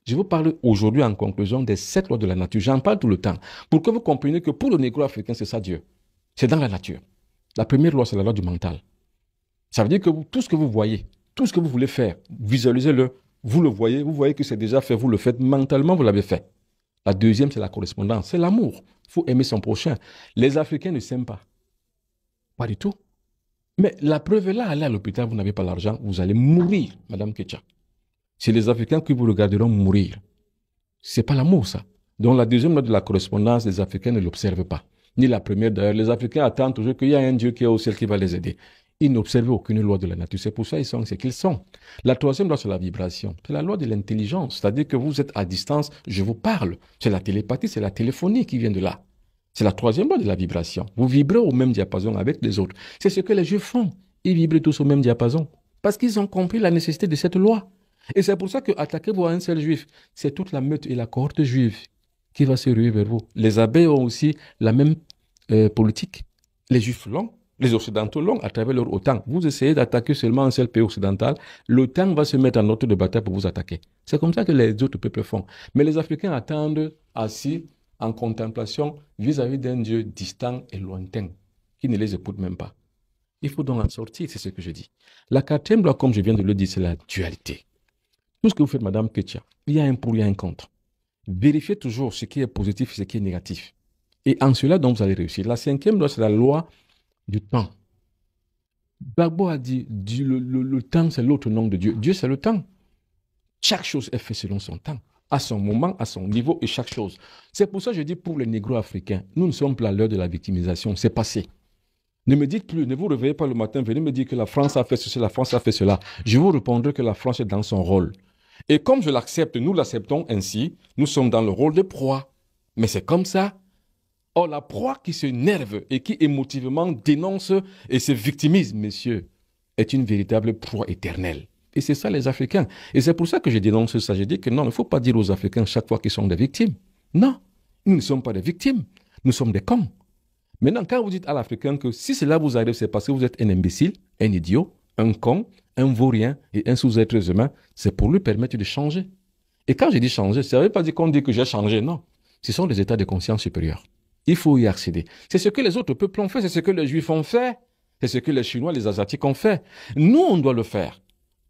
Je vous parle aujourd'hui en conclusion des 7 lois de la nature. J'en parle tout le temps. Pour que vous compreniez que pour le négro-africain, c'est ça Dieu. C'est dans la nature. La première loi, c'est la loi du mental. Ça veut dire que tout ce que vous voyez, tout ce que vous voulez faire, visualisez-le, vous le voyez, vous voyez que c'est déjà fait, vous le faites, mentalement, vous l'avez fait. La deuxième, c'est la correspondance, c'est l'amour. Il faut aimer son prochain. Les Africains ne s'aiment pas. Pas du tout. Mais la preuve est là, allez à l'hôpital, vous n'avez pas l'argent, vous allez mourir, Madame Ketcha. C'est les Africains qui vous regarderont mourir. C'est pas l'amour, ça. Donc la deuxième loi de la correspondance, les Africains ne l'observent pas. Ni la première d'ailleurs. Les Africains attendent toujours qu'il y a un Dieu qui est au ciel qui va les aider. Ils n'observent aucune loi de la nature. C'est pour ça qu'ils sont ce qu'ils sont. La troisième loi, c'est la vibration. C'est la loi de l'intelligence. C'est-à-dire que vous êtes à distance, je vous parle. C'est la télépathie, c'est la téléphonie qui vient de là. C'est la troisième loi de la vibration. Vous vibrez au même diapason avec les autres. C'est ce que les Juifs font. Ils vibrent tous au même diapason. Parce qu'ils ont compris la nécessité de cette loi. Et c'est pour ça que attaquez-vous à un seul juif. C'est toute la meute et la cohorte juive qui va se ruer vers vous. Les abeilles ont aussi la même politique. Les juifs l'ont, les occidentaux l'ont à travers leur OTAN. Vous essayez d'attaquer seulement un seul pays occidental, l'OTAN va se mettre en ordre de bataille pour vous attaquer. C'est comme ça que les autres peuples font. Mais les Africains attendent assis en contemplation vis-à-vis d'un Dieu distant et lointain, qui ne les écoute même pas. Il faut donc en sortir, c'est ce que je dis. La quatrième loi, comme je viens de le dire, c'est la dualité. Tout ce que vous faites, Madame Ketcha, il y a un pour, il y a un contre. Vérifiez toujours ce qui est positif et ce qui est négatif. Et en cela, donc, vous allez réussir. La cinquième loi, c'est la loi du temps. Gbagbo a dit, le temps, c'est l'autre nom de Dieu. Dieu, c'est le temps. Chaque chose est faite selon son temps, à son moment, à son niveau et chaque chose. C'est pour ça que je dis pour les négro-africains, nous ne sommes plus à l'heure de la victimisation, c'est passé. Ne me dites plus, ne vous réveillez pas le matin, venez me dire que la France a fait ceci, la France a fait cela. Je vous répondrai que la France est dans son rôle. Et comme je l'accepte, nous l'acceptons ainsi, nous sommes dans le rôle de proie. Mais c'est comme ça. Or, la proie qui se nerve et qui émotivement dénonce et se victimise, messieurs, est une véritable proie éternelle. Et c'est ça les Africains. Et c'est pour ça que je dénonce ça. Je dis que non, il ne faut pas dire aux Africains chaque fois qu'ils sont des victimes. Non, nous ne sommes pas des victimes. Nous sommes des cons. Maintenant, quand vous dites à l'Africain que si cela vous arrive, c'est parce que vous êtes un imbécile, un idiot, un con, un vaurien et un sous-être humain, c'est pour lui permettre de changer. Et quand je dis changer, ça ne veut pas dire qu'on dit que j'ai changé, non. Ce sont des états de conscience supérieurs. Il faut y accéder. C'est ce que les autres peuples ont fait, c'est ce que les Juifs ont fait, c'est ce que les Chinois, les Asiatiques ont fait. Nous, on doit le faire.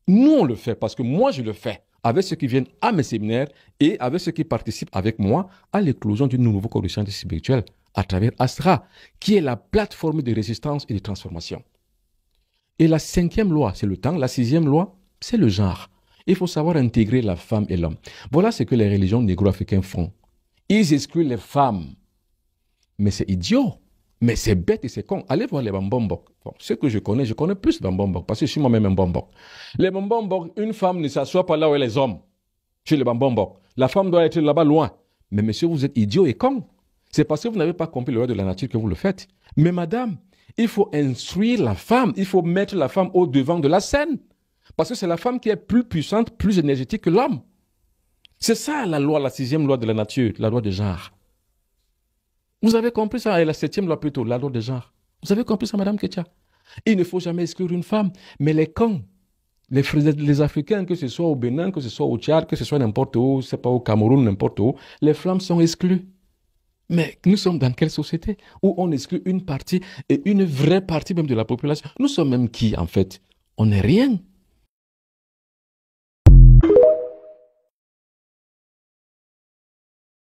Nous, on le fait parce que moi, je le fais avec ceux qui viennent à mes séminaires et avec ceux qui participent avec moi à l'éclosion d'une nouvelle conscience spirituelle à travers Astra, qui est la plateforme de résistance et de transformation. Et la cinquième loi, c'est le temps. La sixième loi, c'est le genre. Il faut savoir intégrer la femme et l'homme. Voilà ce que les religions négro-africaines font. Ils excluent les femmes. Mais c'est idiot. Mais c'est bête et c'est con. Allez voir les Bambombok. Bon, ce que je connais plus Bambombok parce que je suis moi-même un Bambok. Les Bambombok, une femme ne s'assoit pas là où est les hommes. Chez les Bambombok. La femme doit être là-bas loin. Mais monsieur, vous êtes idiot et con. C'est parce que vous n'avez pas compris le loi de la nature que vous le faites. Mais madame, il faut instruire la femme. Il faut mettre la femme au devant de la scène. Parce que c'est la femme qui est plus puissante, plus énergétique que l'homme. C'est ça la loi, la sixième loi de la nature, la loi de genre. Vous avez compris ça? Et la septième loi plutôt, la loi de genre. Vous avez compris ça, Madame Ketcha? Il ne faut jamais exclure une femme. Mais les cons, les Africains, que ce soit au Bénin, que ce soit au Tchad, que ce soit n'importe où, c'est pas au Cameroun, n'importe où, les femmes sont exclues. Mais nous sommes dans quelle société où on exclut une partie et une vraie partie même de la population? Nous sommes même qui, en fait? On n'est rien.